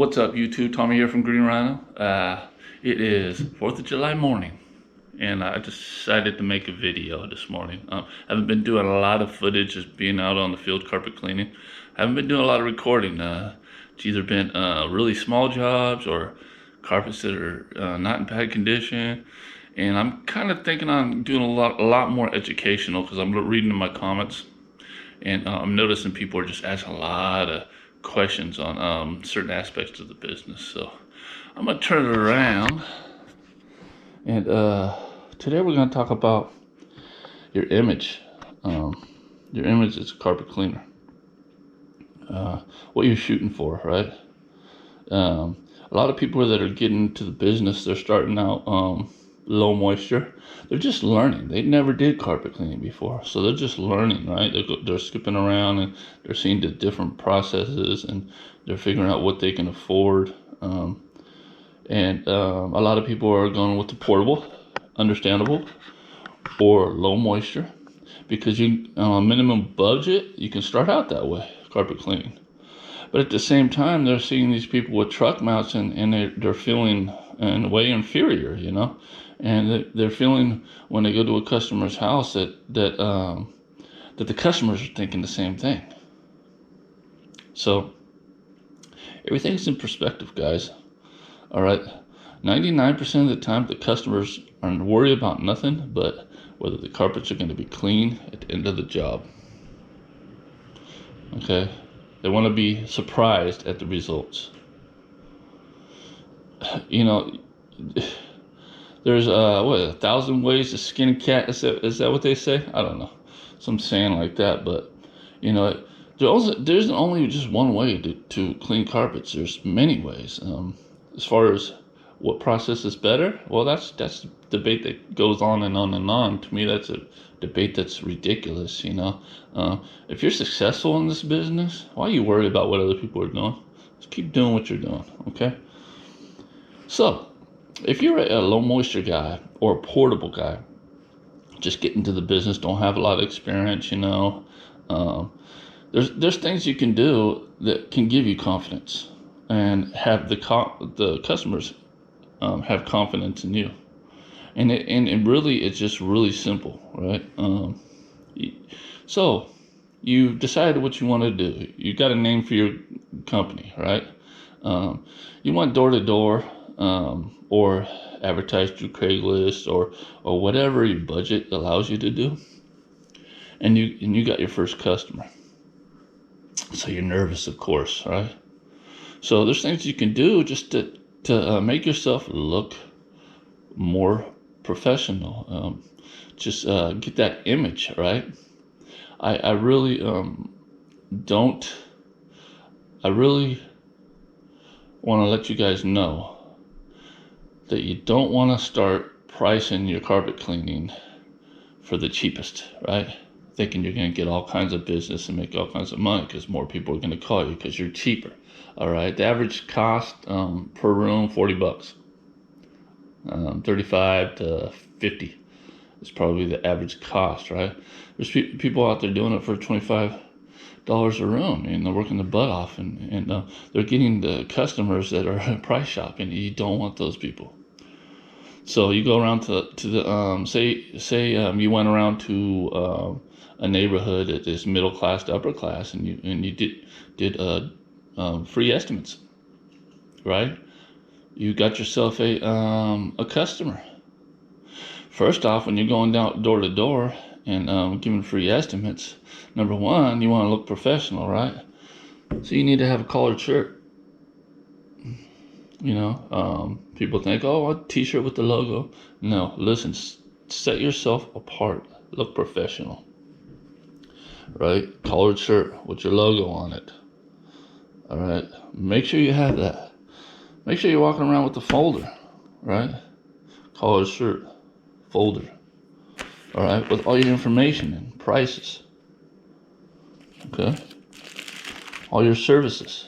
What's up, YouTube? Tommy here from Green Rhino. It is 4th of July morning, and I decided to make a video this morning. I haven't been doing a lot of footage, just being out on the field carpet cleaning. I haven't been doing a lot of recording. It's either been really small jobs or carpets that are not in bad condition. And I'm kind of thinking on doing a lot more educational, because I'm reading in my comments, and I'm noticing people are just asking a lot of questions on certain aspects of the business. So I'm gonna turn it around, and today we're gonna talk about your image. Your image as a carpet cleaner. What you're shooting for, right? A lot of people that are getting into the business, they're starting out low moisture. They're just learning. They never did carpet cleaning before, so they're just learning, right? They're skipping around, and they're seeing the different processes, and they're figuring out what they can afford. And a lot of people are going with the portable, understandable, or low moisture, because you on a minimum budget, you can start out that way, carpet cleaning. But at the same time, they're seeing these people with truck mounts, and they're feeling in a way inferior, you know, and they're feeling when they go to a customer's house that the customers are thinking the same thing. So everything's in perspective, guys. All right, 99% of the time, the customers are worried about nothing but whether the carpets are going to be clean at the end of the job. Okay. They want to be surprised at the results. You know, there's 1,000 ways to skin a cat. Is that what they say? I don't know, some saying like that. But you know, there's only just one way to clean carpets. There's many ways. As far as what process is better, well, that's a debate that goes on and on and on. To me, that's a debate that's ridiculous. You know, if you're successful in this business, why are you worried about what other people are doing? Just keep doing what you're doing, okay? So, if you're a low moisture guy or a portable guy, just getting into the business, don't have a lot of experience, you know, there's things you can do that can give you confidence and have the customers have confidence in you. And it really, it's just really simple, right? So you decided what you want to do. You got a name for your company, right? You want door to door, or advertise through Craigslist, or whatever your budget allows you to do. And you got your first customer. So you're nervous, of course, right? So there's things you can do just to make yourself look more professional. Just get that image, right? I really want to let you guys know that you don't want to start pricing your carpet cleaning for the cheapest, right? Thinking you're going to get all kinds of business and make all kinds of money because more people are going to call you because you're cheaper. All right, the average cost per room, $40. 35 to 50 is probably the average cost, right? There's people out there doing it for $25 a room, and they're working their butt off, and they're getting the customers that are price shopping. You don't want those people. So you go around to the say you went around to a neighborhood that is middle class to upper class, and you did free estimates, right? You got yourself a customer. First off, when you're going down door to door and giving free estimates, number one, you want to look professional, right? So you need to have a collared shirt. You know, people think, oh, a t-shirt with the logo. No, listen, set yourself apart. Look professional, right? Collared shirt with your logo on it. All right, make sure you have that. Make sure you're walking around with the folder, right? Collared shirt, folder. All right, with all your information and prices. Okay. All your services.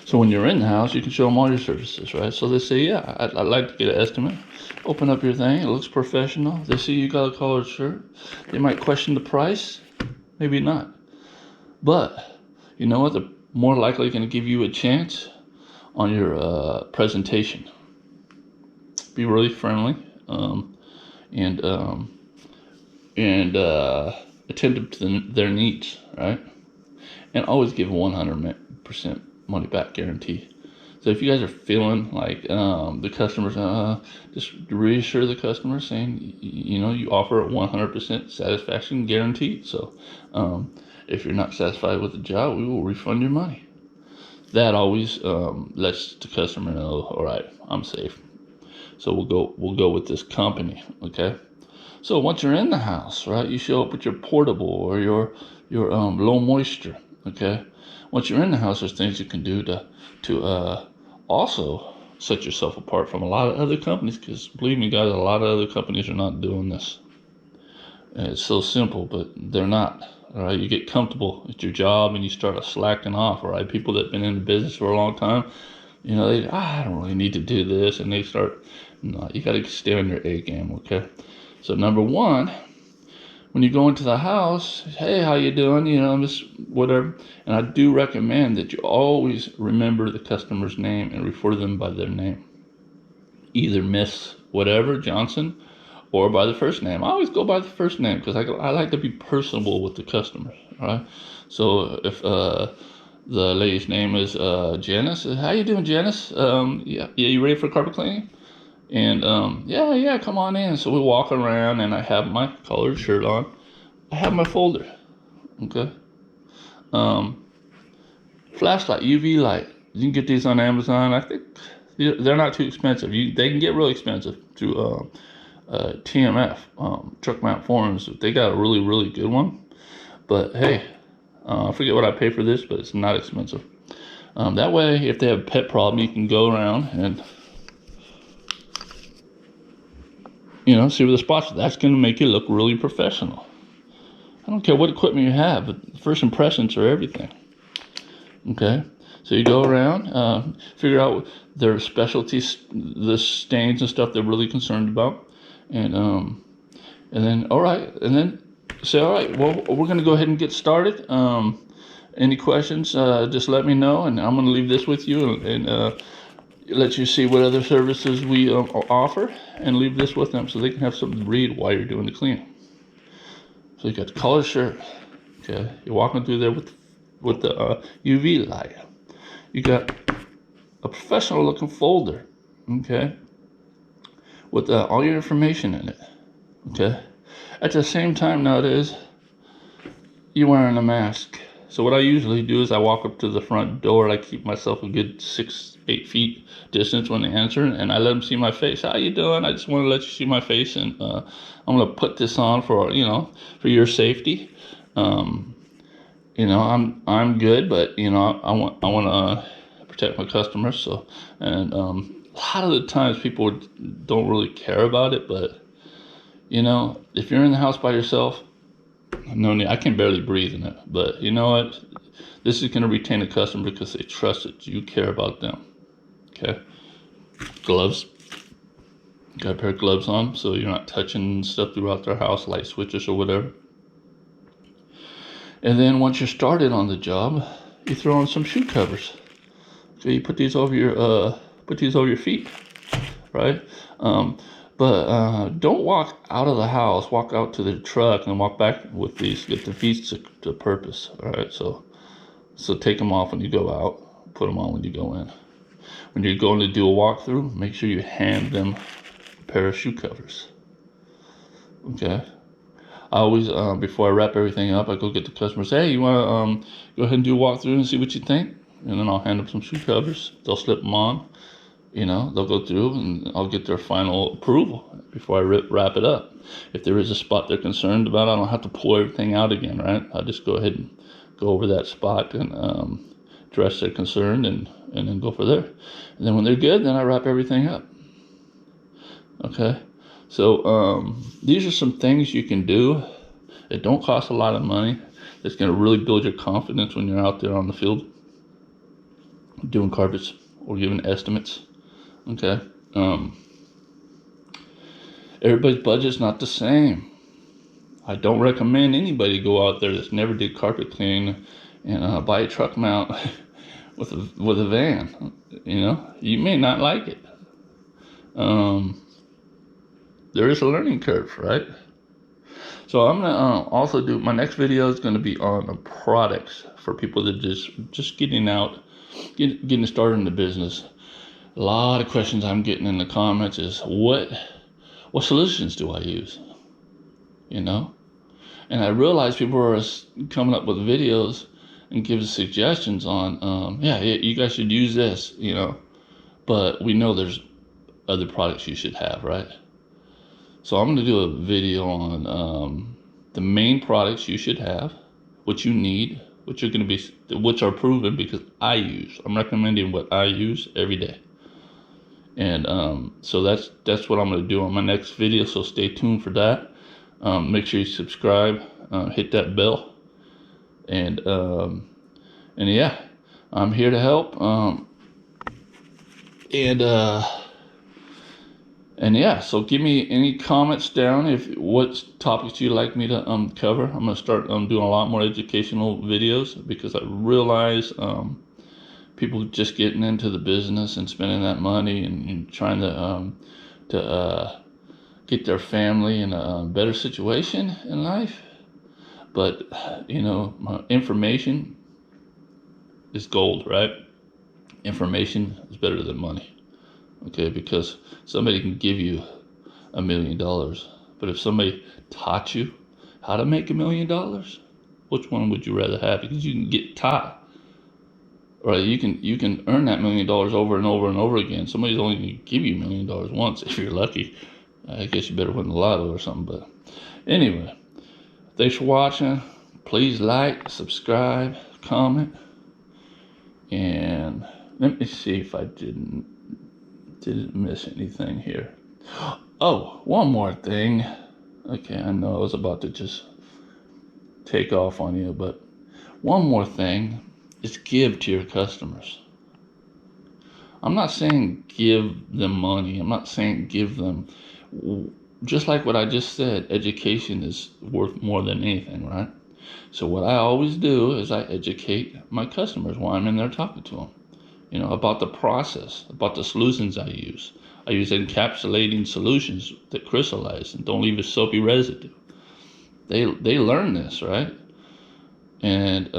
So when you're in the house, you can show them all your services, right? So they say, yeah, I'd like to get an estimate. Open up your thing. It looks professional. They see you got a collared shirt. They might question the price. Maybe not. But you know what? They're more likely going to give you a chance on your presentation. Be really friendly, and attentive to their needs, right? And always give 100% money back guarantee. So if you guys are feeling like the customers, just reassure the customer saying, you offer a 100% satisfaction guarantee. So if you're not satisfied with the job, we will refund your money. That always lets the customer know, all right, I'm safe. So we'll go with this company, okay? So once you're in the house, right, you show up with your portable or your low moisture, okay? Once you're in the house, there's things you can do to also set yourself apart from a lot of other companies, because believe me, guys, a lot of other companies are not doing this. And it's so simple, but they're not. All right, you get comfortable at your job and you start slacking off. All right, people that've been in the business for a long time, I don't really need to do this, and they start. No, you got to stay on your A game, okay? So number one, when you go into the house, hey, how you doing? Just whatever. And I do recommend that you always remember the customer's name and refer to them by their name. Either Miss whatever Johnson or by the first name. I always go by the first name because I like to be personable with the customer. All right. So if the lady's name is Janice, how you doing, Janice? Yeah, you ready for carpet cleaning? And yeah, come on in. So we walk around, and I have my colored shirt on. I have my folder. Okay. Flashlight, UV light. You can get these on Amazon. I think they're not too expensive. They can get really expensive through TMF, Truck Mount Forums. They got a really, really good one. But hey, I forget what I pay for this, but it's not expensive. That way, if they have a pet problem, you can go around and see where the spots are. That's going to make you look really professional. I don't care what equipment you have, but first impressions are everything. Okay, so you go around, figure out their specialties, the stains and stuff they're really concerned about, and then say, all right, well, we're going to go ahead and get started. Any questions? Just let me know, and I'm going to leave this with you and let you see what other services we offer, and leave this with them so they can have something to read while you're doing the cleaning. So you got the collar shirt. Okay, you're walking through there with the UV light. You got a professional looking folder. Okay, with all your information in it. Okay, at the same time nowadays, you're wearing a mask. So what I usually do is I walk up to the front door. I keep myself a good 6-8 feet distance when they answer, and I let them see my face. How you doing? I just want to let you see my face, and I'm gonna put this on for your safety. I'm good, but I want to protect my customers. So, and a lot of the times people don't really care about it, but if you're in the house by yourself, no need. I can barely breathe in it, but you know what? This is going to retain a customer because they trust that you care about them. Okay. Gloves. Got a pair of gloves on so you're not touching stuff throughout their house, light switches or whatever. And then once you're started on the job, you throw on some shoe covers. So you put these over your feet, right? But don't walk out of the house. Walk out to the truck and walk back with these. Get the feet to purpose. All right. So take them off when you go out. Put them on when you go in. When you're going to do a walkthrough, make sure you hand them a pair of shoe covers. Okay. I always, before I wrap everything up, I go get the customer. Say, hey, you want to go ahead and do a walkthrough and see what you think? And then I'll hand them some shoe covers. They'll slip them on. They'll go through and I'll get their final approval before I wrap it up. If there is a spot they're concerned about, I don't have to pull everything out again, right? I'll just go ahead and go over that spot and address their concern and then go for there. And then when they're good, then I wrap everything up. Okay? So these are some things you can do that don't cost a lot of money. That's going to really build your confidence when you're out there on the field doing carpets or giving estimates. Okay. Everybody's budget's not the same. I don't recommend anybody go out there that's never did carpet cleaning and buy a truck mount with a van. You know, you may not like it. There is a learning curve, right? So I'm gonna also do my next video is gonna be on products for people that just getting out, getting started in the business. A lot of questions I'm getting in the comments is what solutions do I use? You know, and I realize people are coming up with videos and giving suggestions on, yeah, you guys should use this, you know, but we know there's other products you should have, right? So I'm going to do a video on the main products you should have, what you need, which are proven because I'm recommending what I use every day. And so that's what I'm going to do on my next video. So stay tuned for that. Make sure you subscribe, hit that bell, and yeah, I'm here to help. And yeah, so give me any comments down if what topics you'd like me to cover. I'm gonna start doing a lot more educational videos because I realize people just getting into the business and spending that money and trying to get their family in a better situation in life. But you know, information is gold, right? Information is better than money. Okay, because somebody can give you $1 million, but if somebody taught you how to make $1 million, which one would you rather have? Because you can get taught, right? You can earn that $1 million over and over and over again. Somebody's only going to give you $1 million once if you're lucky. I guess you better win the lotto or something. But anyway, thanks for watching. Please like, subscribe, comment, and let me see if I didn't miss anything here. Oh, one more thing. Okay, I know I was about to just take off on you, but one more thing is give to your customers. I'm not saying give them money. I'm not saying give them, just like what I just said, education is worth more than anything, right? So what I always do is I educate my customers while I'm in there talking to them. You know, about the process, about the solutions I use. I use encapsulating solutions that crystallize and don't leave a soapy residue. They learn this, right? And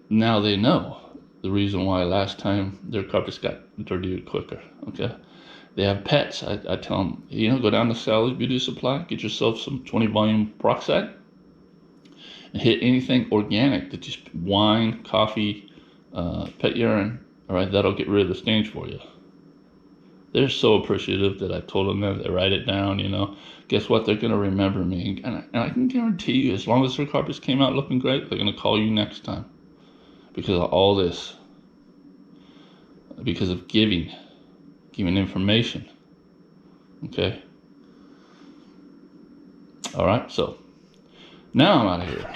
now they know the reason why last time their carpets got dirty quicker. Okay, they have pets. I tell them, you know, go down to Sally's Beauty Supply, get yourself some 20 volume peroxide, and hit anything organic that just wine, coffee, pet urine, all right, that'll get rid of the stains for you. They're so appreciative that I told them that they write it down, you know. Guess what? They're going to remember me. And I can guarantee you, as long as their carpets came out looking great, they're going to call you next time. Because of all this. Because of giving information. Okay? All right, so now I'm out of here.